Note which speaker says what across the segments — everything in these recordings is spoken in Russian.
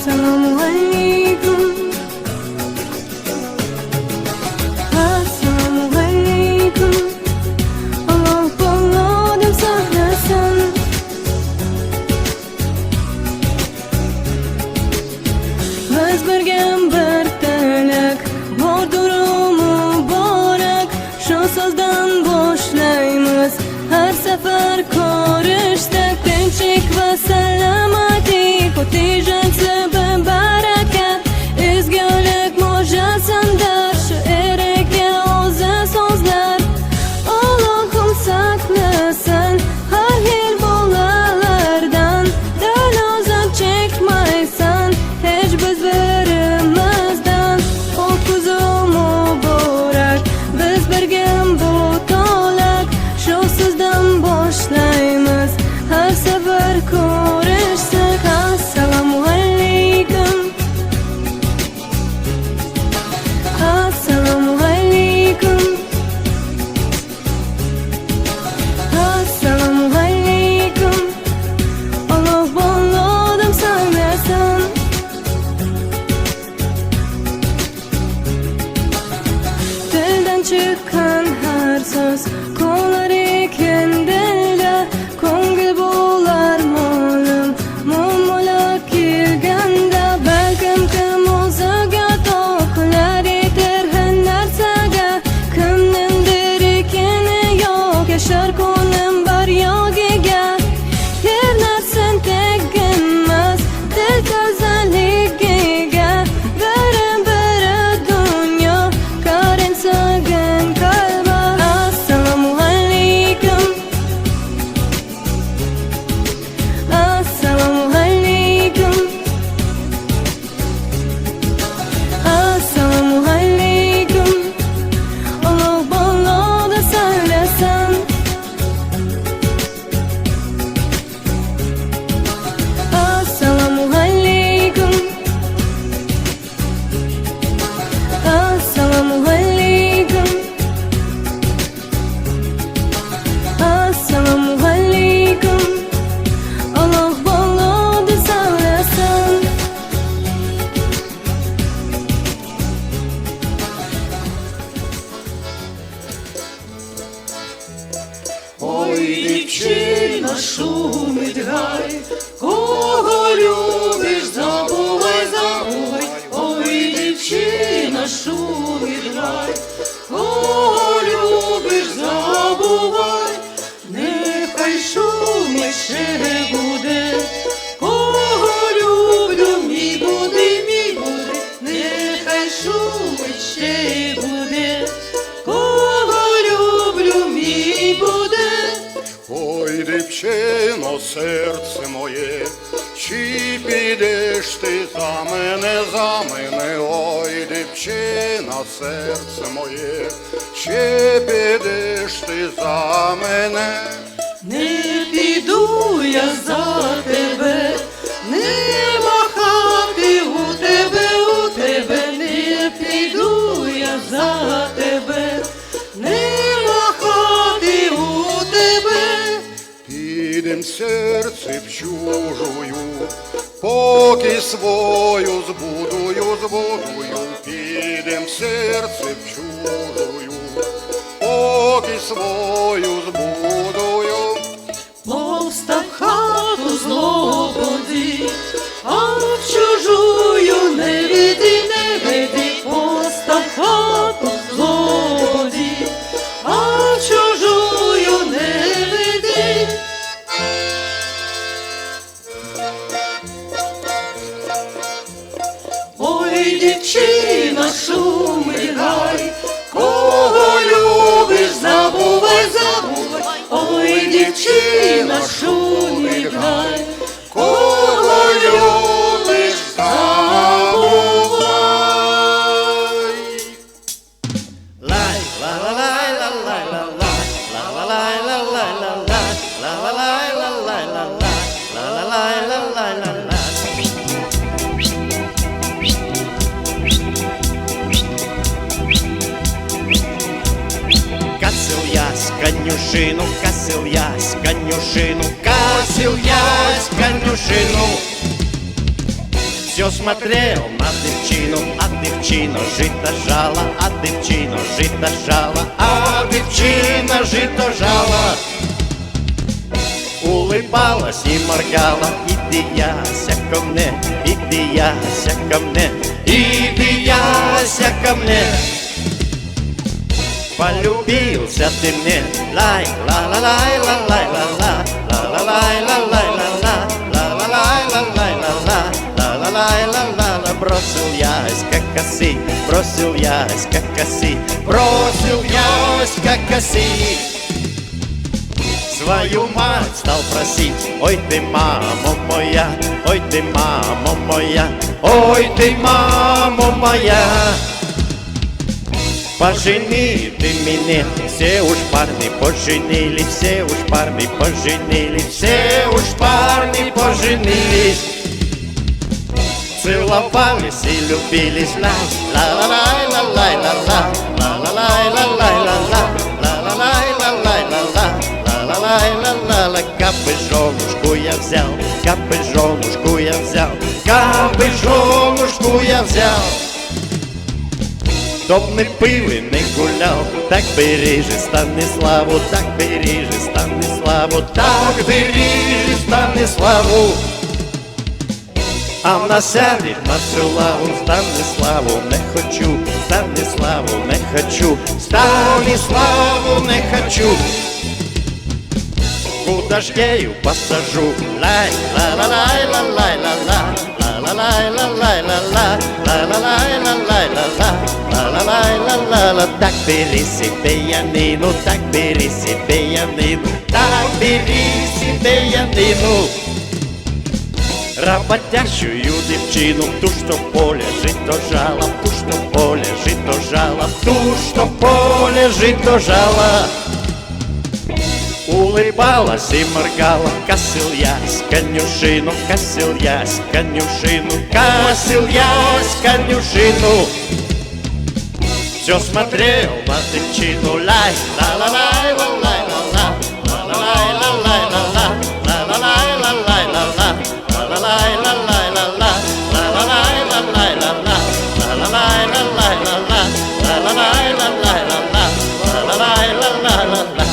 Speaker 1: Assalamu alaikum. Assalamu alaikum. Allah bolladым saklasın. Biz birga bir tilak bordur muborak. Shu so'zdan boshlaymiz har safar ko'rishsak. Tinchlik va salomatlik, o'tijatli barakat, ezgulik mo'jazamdir shu erikli o'zi so'zlar. Allohim saqlasin har xil bolalardan, dil ozab chekmaysan hech biz birimizdan. O'kuzu muborak, biz birga bu to'lak, shu so'zdan boshlaymiz har safar ko'rishsak. Assalomu alaykum. Assalomu alaykum. Assalomu alaykum. Alloh bolladым saklasın. Dildan chiqqan har so'z qolar ekan dilda, ko'ngil bo'lar mo'lim muomala kelganda. Balkim kim o'ziga to'qilar etar har narsaga, kimningdir ekini yo'q yashar ko'nglim bor yo'giga. Her narsan tegmas dil tozaligiga, biri dunyo qarinsagan qalba. Assalomu alaykum. Assalomu alaykum. Assalomu alaykum. Alloh bolada saklasın. Assalomu alaykum. Assalomu alaykum. Assalomu alaykum. Alloh bolada saklasın.
Speaker 2: Ой, дівчина, шумить гай, кого любиш, забувай, забувай. Ой, дівчина, шумить гай, кого любиш, забувай. Нехай шумить ще буде, кого люблю, мій буде, мій буде. Нехай шумить ще буде, кого люблю, мій буде.
Speaker 3: Ой, дівчино, серце моє, чи підеш ти за мене, за мене? Ой, дівчина, серце моє, чи підеш ти за мене?
Speaker 2: Не піду я за тебе, не махати у тебе, не піду я за тебе, не махати у тебе.
Speaker 3: Підем серце в чужую, поки свою збудую. Підем серце в чужую, поки свою збудую.
Speaker 2: Постав хату злободи, а в чужую не веди, не веди. Постав хату злободи, а в чужую не веди. Ой, дівчина, шумить гай, кого любиш, забувай, забувай. Ой, дівчина, шумить гай, кого любиш, забувай.
Speaker 4: Лай, ла ла лай, ла лай, ла ла, ла ла лай, ла лай, ла ла, ла ла лай, ла лай, ла ла, ла ла лай, ла лай, ла ла. Косил я с конюшину, косил я с конюшину, косил я с конюшину. Все смотрел на дівчину, а дівчина жито жала, а дівчина жито жала, а дівчина жито жала. Улыбалась и моргала, иди яся ко мне, иди яся ко мне, иди яся ко мне. Полюбился ты мне, лай, ла-ла-лай, ла-лай, ла-ла, ла-ла-лай, ла-лай, ла-ла, ла-ла-лай, ла-лай, ла-ла, ла-ла-лай, ла-ла. Бросил ясь, как косы, бросил ясь, как косы, бросил ясь, как косы. Свою мать стал просить: ой ты, мамо моя, ой ты, мамо моя, ой ты, мамо моя. Пожени ты меня, все уж парни поженились, все уж парни поженились, все уж парни поженились. Целовались и любились, ла-ла-лай, ла-лай, ла-ла, ла-ла-лай, ла-лай, ла-ла, ла-ла-лай, ла-лай, ла-ла. Ла-ла-ла-ла-ла, кабы женушку я взял, кабы женушку я взял, кабы женушку я взял. Чтоб не пив і не гуляв, так бережи Станиславу, так бережи Станиславу, так бережи Станиславу. А вона сядеть на славу, Станиславу не хочу, Станиславу не хочу, Станиславу не хочу. Куда ж я ее посажу? Лай, ла-ла-лай, ла-лай, ла-ла, ла-ла-лай, ла-лай, ла-ла, ла-ла-лай, ла-лай, ла-ла, ла-ла-лай, ла-ла-ла. Так бери себе Янину, так бери себе Янину, так бери себе Янину. Работящую дівчину, в ту, що в поле жито жала, в ту, що в поле жито жала, в ту, що в поле жито жала. Улыбалась и моргала, косил ясь конюшину, косил ясь конюшину, косил ясь конюшину. Все смотрел на дівчину, лай, ла-ла-лай, ла-лай, ла-ла, ла-ла-лай, ла-лай, ла-ла, ла-ла-лай, ла-лай, ла-ла, ла-ла-лай, ла-лай, ла-ла, ла-ла-лай, ла-лай, ла-ла, ла-ла-лай, ла-лай, ла-ла, ла-ла-лай, ла-лай, ла-ла, ла-ла-лай, ла-лай, ла-ла.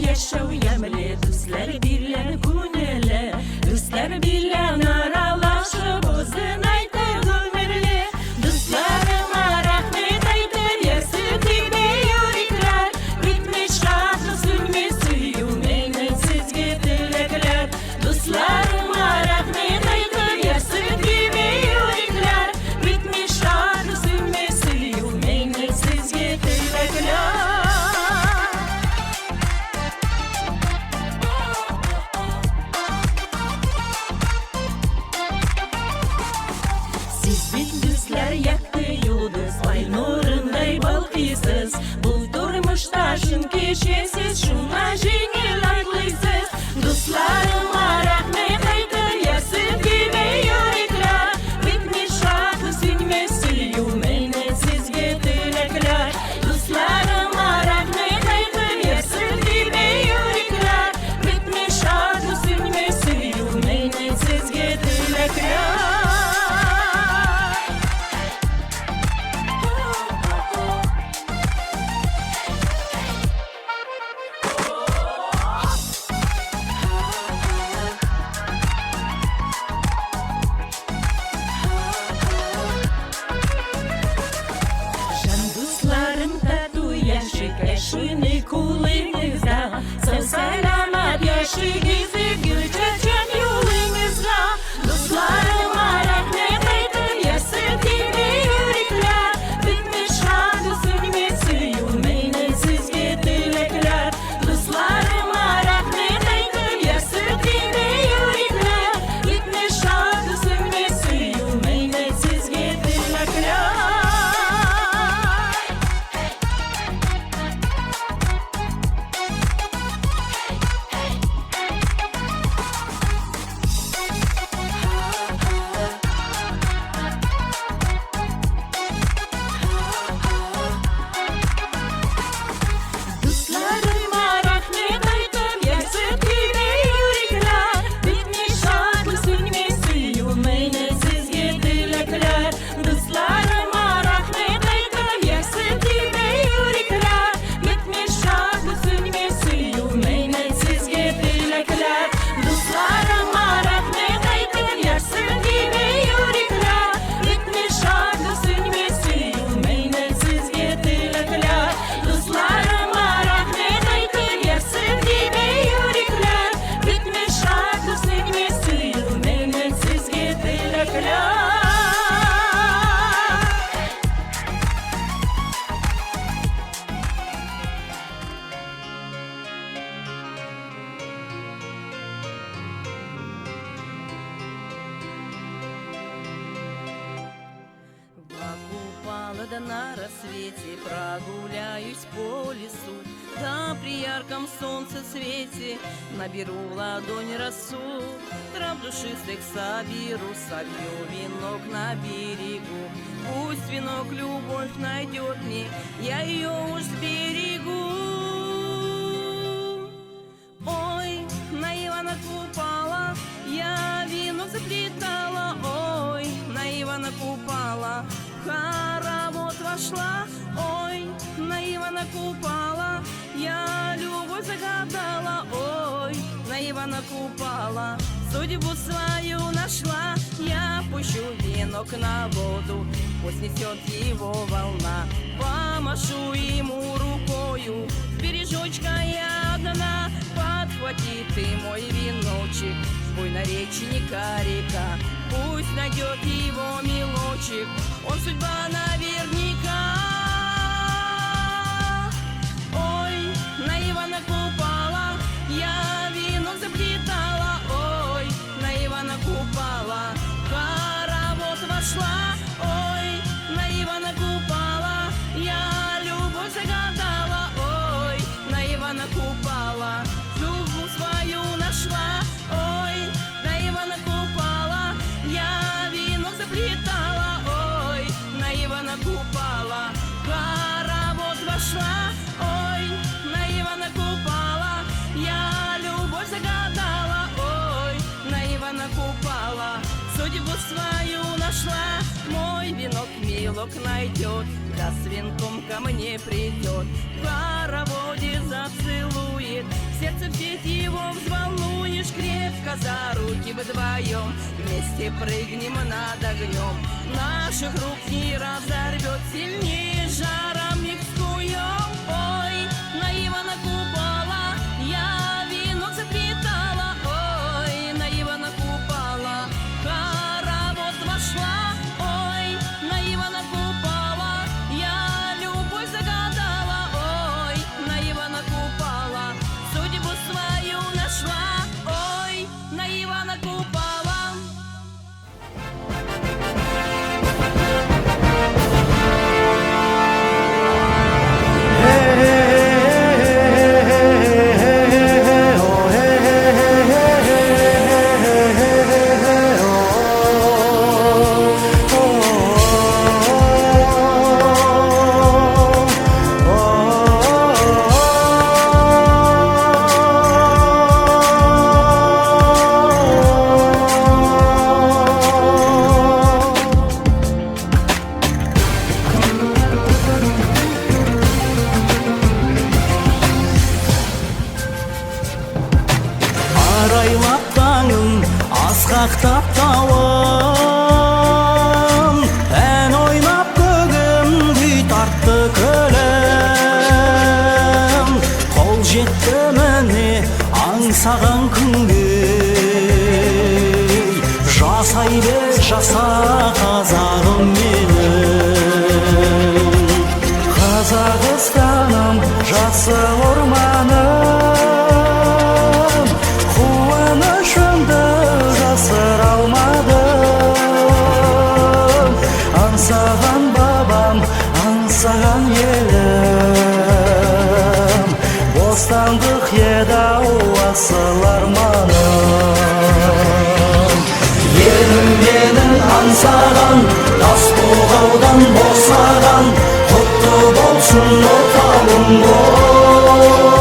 Speaker 1: Yaşav yemli, dostlar birlen kunele, dostlar birlen aralaşıp uzun aytır ömürlü. Dostlarıma rahmet aytır, yasık gibi yürekler, bitmiş şarkı sürmesi yümeğinsiz getirlekler. Dostlarıma rahmet aytır, yasık gibi yürekler, bitmiş şarkı sürmesi yümeğinsiz getirlekler. Keçesiz, şuna jengil aytlıysiz. Dostlarıma rahmet aytır, yasık gibi yürekler, bitmiş şarkı sürmesi yümeğinsiz getirlekler. Dostlarıma rahmet aytır, yasık gibi yürekler, bitmiş şarkı sürmesi yümeğinsiz getirlekler. Şunu kulağınızda, sağ selamet yaşayınızı gülçeçen yolunuzda. Dostlarıma rahmet aytır, yasık gibi yürekler, bitmiş şarkı sürmesi yümeğinsiz getirlekler. Dostlarıma rahmet aytır, yasık gibi yürekler, bitmiş şarkı sürmesi yümeğinsiz getirlekler. да на рассвете прогуляюсь по лесу, да при ярком солнце свете наберу в ладонь росу, трав душистых соберу, собью венок на берегу. Пусть венок любовь найдет мне, я ее уж сберегу. Ой, на Ивана Купала я венок заплетала, ой, на Ивана Купала в хоровод вошла, ой, на Ивана Купала я любовь загадала, ой, на Ивана Купала судьбу свою нашла. Я пущу венок на воду, пусть несет его волна, помашу ему рукою, бережочка я одна. Подхвати ты мой веночек, бой на речника река, пусть найдет его милочек, он судьба наверняка. Ой, на Ивана Купала я венок заплетала, ой, на Ивана Купала в хоровод вошла, ой, на Ивана Купала я любовь загадала, ой, на Ивана Купала судьбу свою нашла, ой, на Ивана Купала я венок заплетала, ой, на Ивана Купала в хоровод вошла, ой, на Ивана Купала я любовь загадала, ой, на Ивана Купала судьбу свою нашла. Мой венок милок найдет, да с венком ко мне придет, в хороводе зацелует, в сердце птиц его взволнуешь, крепко за руки вдвоем вместе прыгнем над огнем, наших рук не разорвет, сильнее жаром их скуем. Ой, на Ивана Купала я венок заплетала, ой, на Ивана Купала в хоровод вошла, ой, на Ивана Купала я любовь загадала, ой, на Ивана Купала судьбу свою нашла, ой, на Ивана Купала.
Speaker 5: Арайлап таңым, асқақтап тауым, ән ойнап көгім, күй тартты көлім. Қол жетті міне аңсаған күнге, жасай бер жаса қазағым менің. Қазақстаным, жасыл орманым, қуанышымды жасыра алмадым. Аңсаған бабам, аңсаған елім, бостандық еді асыл арманым. Елім менің аңсаған, тас бұғаудан босаған, құтты болсын отаным ғой,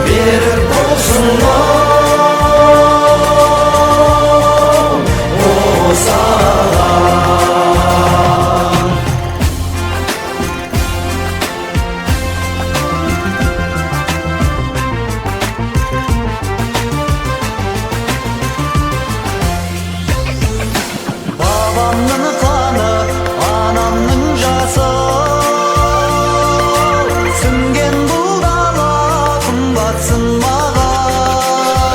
Speaker 5: берік болсын ғой саған. Babamның қаны, анамның жасы, сіңген бұл дала қымбатсын маған.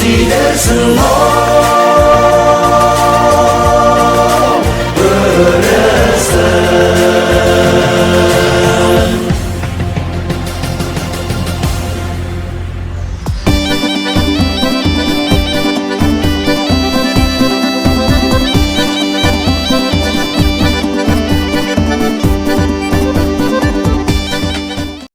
Speaker 2: Sidersin lor